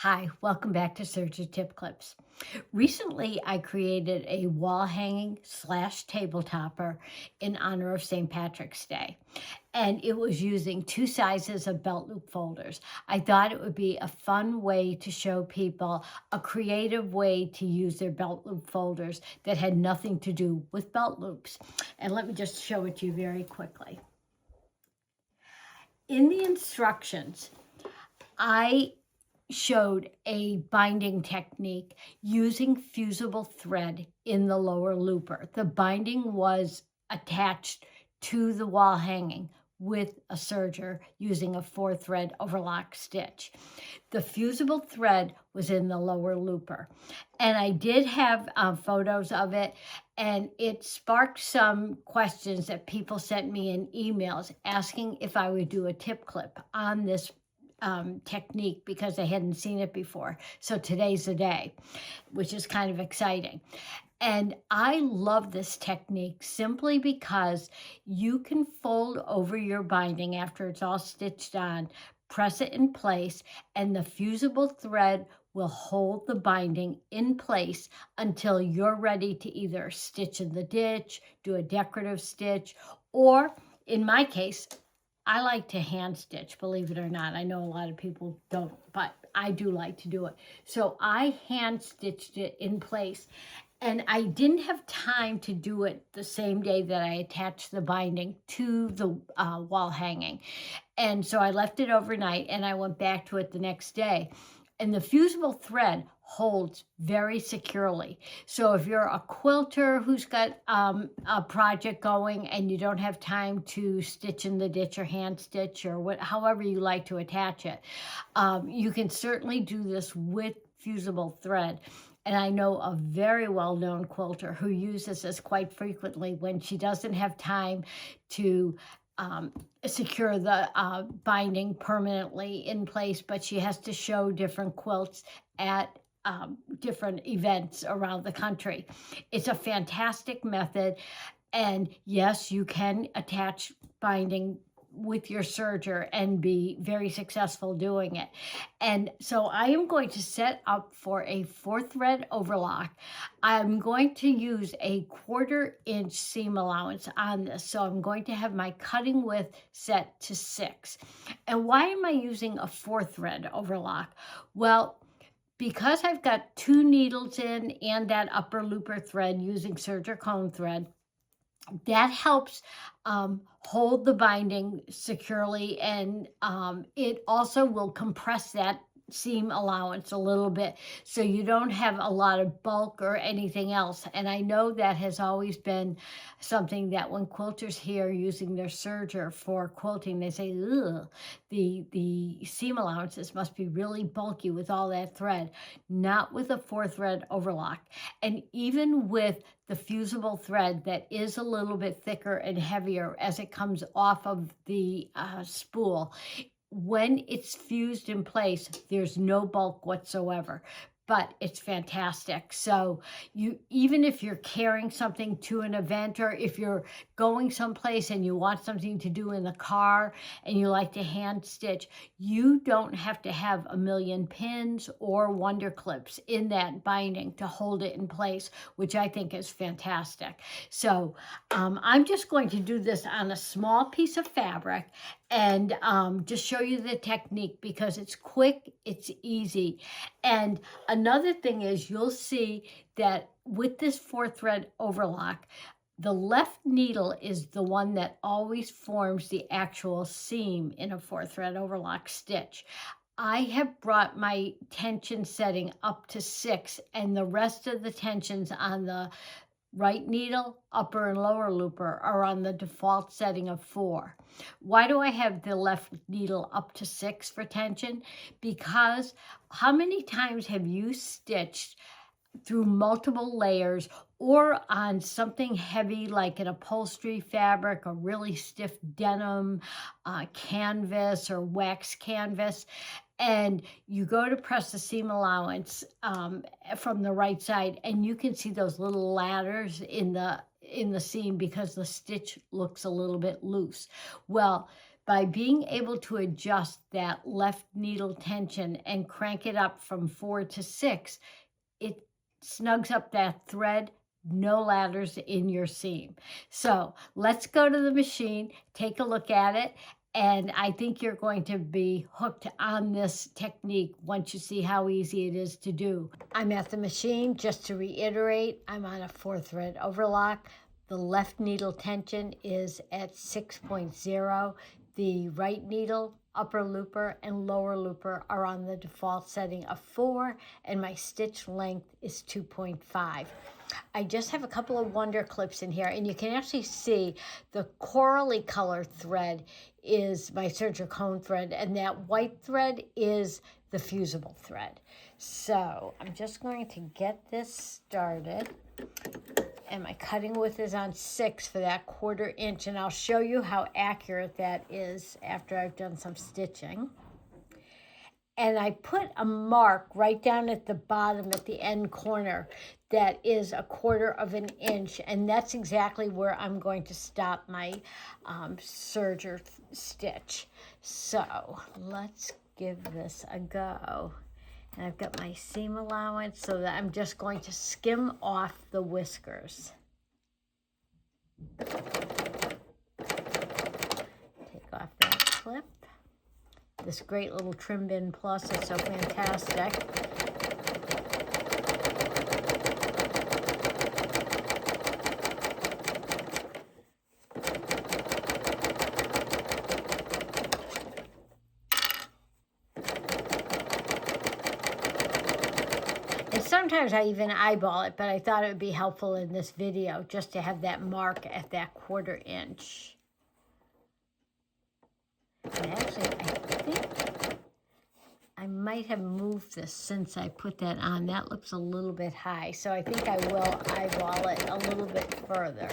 Hi, welcome back to Serger Tip Clips. Recently, I created a wall hanging slash table topper in honor of St. Patrick's Day, and it was using two sizes of belt loop folders. I thought it would be a fun way to show people a creative way to use their belt loop folders that had nothing to do with belt loops. And let me just show it to you very quickly. In the instructions, I showed a binding technique using fusible thread in the lower looper. The binding was attached to the wall hanging with a serger using a 4-thread overlock stitch. The fusible thread was in the lower looper. And I did have photos of it, and it sparked some questions that people sent me in emails asking if I would do a tip clip on this technique because they hadn't seen it before. So today's the day, which is kind of exciting. And I love this technique simply because you can fold over your binding after it's all stitched on, press it in place, and the fusible thread will hold the binding in place until you're ready to either stitch in the ditch, do a decorative stitch, or in my case, I like to hand stitch, believe it or not. I know a lot of people don't, but I do like to do it. So I hand stitched it in place, and I didn't have time to do it the same day that I attached the binding to the wall hanging. And so I left it overnight and I went back to it the next day. And the fusible thread holds very securely. So if you're a quilter who's got a project going and you don't have time to stitch in the ditch or hand stitch or however you like to attach it, you can certainly do this with fusible thread. And I know a very well-known quilter who uses this quite frequently when she doesn't have time to secure the binding permanently in place, but she has to show different quilts at different events around the country. It's a fantastic method. And yes, you can attach binding with your serger and be very successful doing it. And so I am going to set up for a 4-thread overlock. I'm going to use a 1/4-inch seam allowance on this. So I'm going to have my cutting width set to 6. And why am I using a 4-thread overlock? Well, because I've got 2 needles in and that upper looper thread using serger cone thread, that helps hold the binding securely, and it also will compress that seam allowance a little bit so you don't have a lot of bulk or anything else. And I know that has always been something that when quilters hear using their serger for quilting, they say, ugh, the seam allowances must be really bulky with all that thread. Not with a 4-thread overlock. And even with the fusible thread that is a little bit thicker and heavier as it comes off of the spool, when it's fused in place, there's no bulk whatsoever, but it's fantastic. So even if you're carrying something to an event, or if you're going someplace and you want something to do in the car and you like to hand stitch, you don't have to have a million pins or wonder clips in that binding to hold it in place, which I think is fantastic. So I'm just going to do this on a small piece of fabric and just show you the technique because it's quick, it's easy. And another thing is you'll see that with this 4-thread overlock, the left needle is the one that always forms the actual seam in a 4-thread overlock stitch. I have brought my tension setting up to 6, and the rest of the tensions on the right needle, upper and lower looper are on the default setting of 4. Why do I have the left needle up to 6 for tension? Because how many times have you stitched through multiple layers or on something heavy like an upholstery fabric, a really stiff denim canvas or wax canvas, and you go to press the seam allowance from the right side, and you can see those little ladders in the seam because the stitch looks a little bit loose. Well, By being able to adjust that left needle tension and crank it up from 4 to 6, it snugs up that thread, no ladders in your seam. So let's go to the machine, take a look at it, and I think you're going to be hooked on this technique once you see how easy it is to do. I'm at the machine. Just to reiterate, I'm on a 4-thread overlock. The left needle tension is at 6.0. The right needle, upper looper, and lower looper are on the default setting of 4, and my stitch length is 2.5. I just have a couple of wonder clips in here, and you can actually see the corally colored thread is my serger cone thread, and that white thread is the fusible thread. So I'm just going to get this started, and my cutting width is on 6 for that 1/4 inch, and I'll show you how accurate that is after I've done some stitching. And I put a mark right down at the bottom at the end corner that is 1/4 inch, and that's exactly where I'm going to stop my serger stitch. So let's give this a go. And I've got my seam allowance so that I'm just going to skim off the whiskers. Take off that clip. This great little trim bin plus is so fantastic. And sometimes I even eyeball it, but I thought it would be helpful in this video just to have that mark at that 1/4 inch. And actually, I think I might have moved this since I put that on. That looks a little bit high, so I think I will eyeball it a little bit further.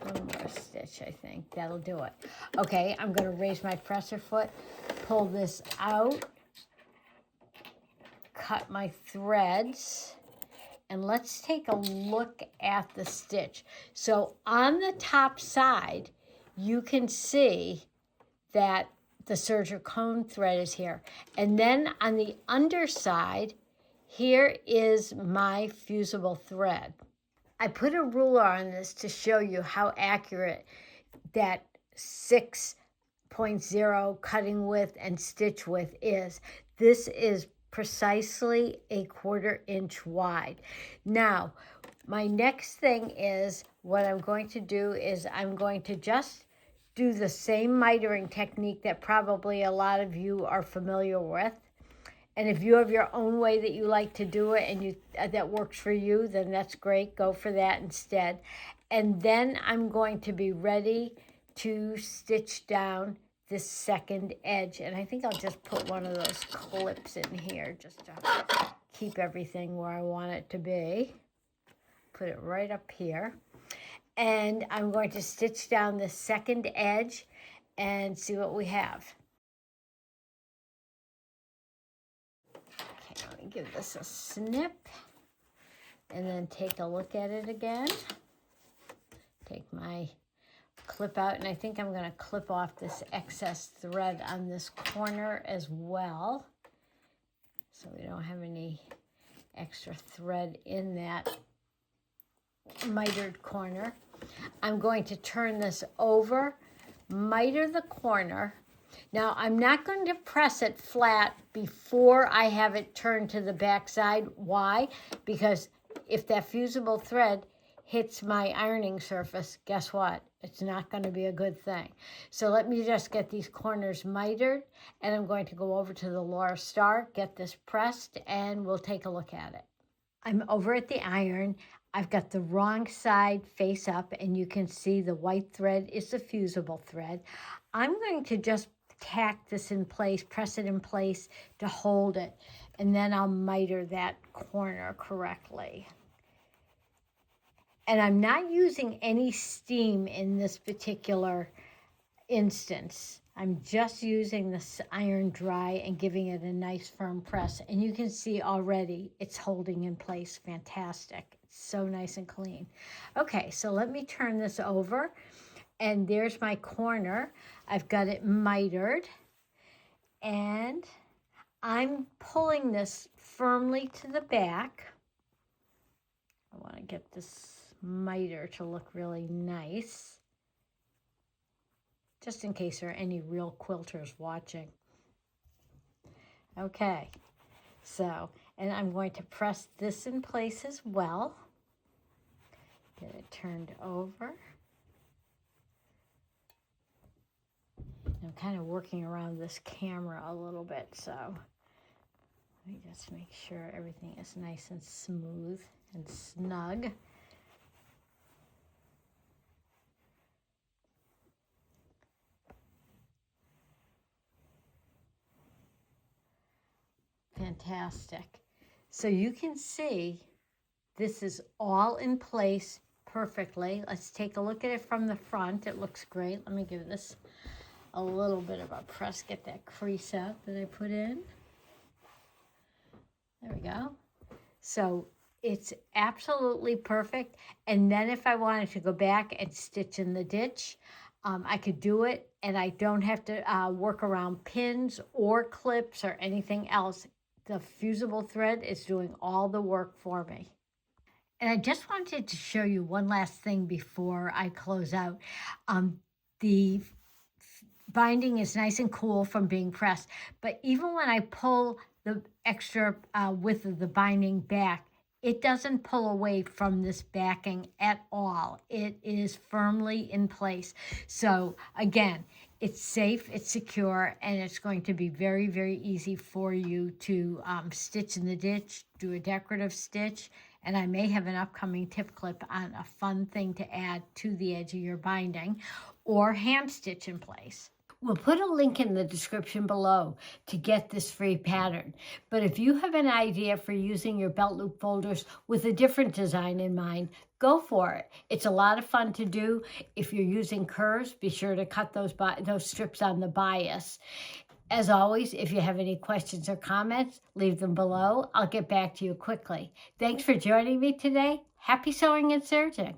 One more stitch, I think. That'll do it. Okay, I'm going to raise my presser foot, pull this out, cut my threads, and let's take a look at the stitch. So on the top side, you can see that the serger cone thread is here. And then on the underside, here is my fusible thread. I put a ruler on this to show you how accurate that 6.0 cutting width and stitch width is. This is precisely 1/4 inch wide. Now, my next thing is what I'm going to do is I'm going to just do the same mitering technique that probably a lot of you are familiar with. And if you have your own way that you like to do it and that works for you, then that's great. Go for that instead. And then I'm going to be ready to stitch down this second edge. And I think I'll just put one of those clips in here just to keep everything where I want it to be. Put it right up here. And I'm going to stitch down the second edge and see what we have. Okay, let me give this a snip and then take a look at it again. Take my clip out, and I think I'm going to clip off this excess thread on this corner as well, so we don't have any extra thread in that mitered corner. I'm going to turn this over, miter the corner. Now, I'm not going to press it flat before I have it turned to the back side. Why? Because if that fusible thread hits my ironing surface, guess what? It's not going to be a good thing. So let me just get these corners mitered, and I'm going to go over to the Laura Star, get this pressed, and we'll take a look at it. I'm over at the iron. I've got the wrong side face up, and you can see the white thread is the fusible thread. I'm going to just tack this in place, press it in place to hold it, and then I'll miter that corner correctly. And I'm not using any steam in this particular instance. I'm just using this iron dry and giving it a nice firm press. And you can see already it's holding in place fantastic. It's so nice and clean. Okay, so let me turn this over And there's my corner. I've got it mitered, and I'm pulling this firmly to the back. I want to get this miter to look really nice, just in case there are any real quilters watching. Okay, so, and I'm going to press this in place as well. Get it turned over. I'm kind of working around this camera a little bit, so let me just make sure everything is nice and smooth and snug. Fantastic. So you can see this is all in place perfectly. Let's take a look at it from the front. It looks great. Let me give this a little bit of a press, get that crease out that I put in. There we go. So it's absolutely perfect. And then if I wanted to go back and stitch in the ditch, I could do it, and I don't have to work around pins or clips or anything else. The fusible thread is doing all the work for me. And I just wanted to show you one last thing before I close out. The binding is nice and cool from being pressed, but even when I pull the extra width of the binding back, it doesn't pull away from this backing at all. It is firmly in place. So again, it's safe, it's secure, and it's going to be very, very easy for you to stitch in the ditch, do a decorative stitch, and I may have an upcoming tip clip on a fun thing to add to the edge of your binding, or hand stitch in place. We'll put a link in the description below to get this free pattern. But if you have an idea for using your belt loop folders with a different design in mind, go for it. It's a lot of fun to do. If you're using curves, be sure to cut those strips on the bias. As always, if you have any questions or comments, leave them below. I'll get back to you quickly. Thanks for joining me today. Happy sewing and serging.